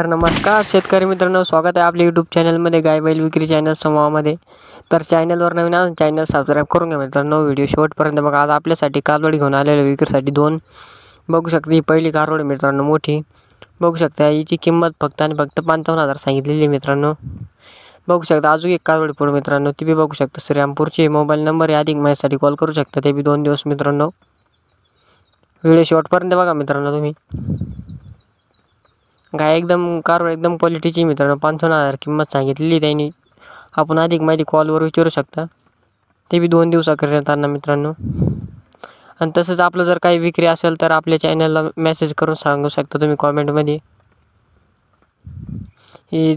नमस्कार शेतकरी मित्रांनो, स्वागत आहे आपल्या यूट्यूब चॅनलमध्ये गाय बैल विक्री चॅनल समूहामध्ये. तर चॅनलवर नवीन आहे, चॅनल सबस्क्राईब करून घ्या मित्रांनो. व्हिडिओ शेवटपर्यंत बघा. आज आपल्यासाठी कालवडी घेऊन आलेले विक्रीसाठी दोन. बघू शकता ही पहिली कालवडी मित्रांनो, मोठी बघू शकता. हिची किंमत फक्त आणि फक्त 55,000 सांगितलेली मित्रांनो. बघू शकता अजून एक कालवडी पुढे मित्रांनो, ती बी बघू शकता. श्रीरामपूरची मोबाईल नंबर आहे, अधिक माहितीसाठी कॉल करू शकता. ते बी 2 दिवस मित्रांनो. व्हिडिओ शेवटपर्यंत बघा मित्रांनो तुम्ही. गाय एकदम कारवड एकदम क्वालिटीची मित्रांनो. 55,000 किंमत सांगितलेली त्यांनी. आपण अधिक माहिती कॉलवर विचारू शकता. ते बी 2 दिवसाकरिता मित्रांनो. आणि तसंच आपलं जर काही विक्री असेल तर आपल्या चॅनलला मेसेज करून सांगू शकता तुम्ही कॉमेंटमध्ये. ही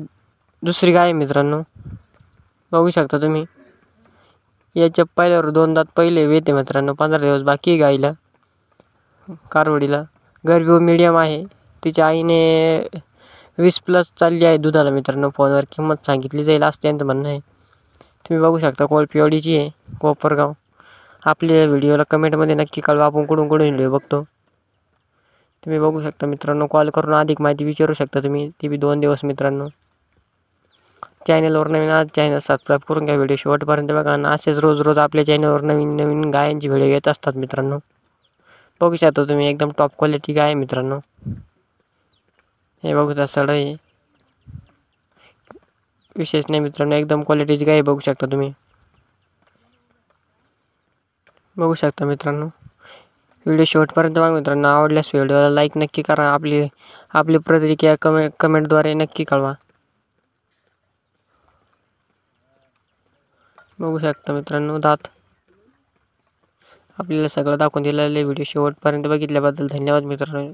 दुसरी गाय आहे मित्रांनो, बघू शकता तुम्ही. याच्या पहिल्यावर 2 दात पहिले येते मित्रांनो. 15 दिवस बाकी गाईला कारवडीला. गर्भी मीडियम आहे. तिच्या आईने 20+ चालली आहे दुधाला मित्रांनो. फोनवर किंमत सांगितली जाईल असं त्यांचं म्हणणं आहे. तुम्ही बघू शकता कोळपेवाडीची आहे, कोपरगाव. आपल्या व्हिडिओला कमेंटमध्ये नक्की कळवा, आपण कुठून व्हिडिओ बघतो. तुम्ही बघू शकता मित्रांनो. कॉल करून अधिक माहिती विचारू शकता तुम्ही. ती बी 2 दिवस मित्रांनो. चॅनलवर नवीन आज चॅनल सबस्क्राईब करून घ्या. व्हिडिओ शेवटपर्यंत बघा. आणि असेच रोज रोज आपल्या चॅनलवर नवीन नवीन गायांची व्हिडिओ येत असतात मित्रांनो. बघू शकता तुम्ही एकदम टॉप क्वालिटी गाय आहे मित्रांनो. हे बघू शकता सड आहे, विशेष नाही मित्रांनो. एकदम क्वालिटीची गाय बघू शकता तुम्ही. बघू शकता मित्रांनो. व्हिडिओ शेवटपर्यंत बघा मित्रांनो. आवडल्यास व्हिडिओला लाईक नक्की करा. आपली प्रतिक्रिया कमेंटद्वारे नक्की कळवा. बघू शकता मित्रांनो दात. आपल्याला सगळं दाखवून दिलेलं आहे. व्हिडिओ शेवटपर्यंत बघितल्याबद्दल धन्यवाद मित्रांनो.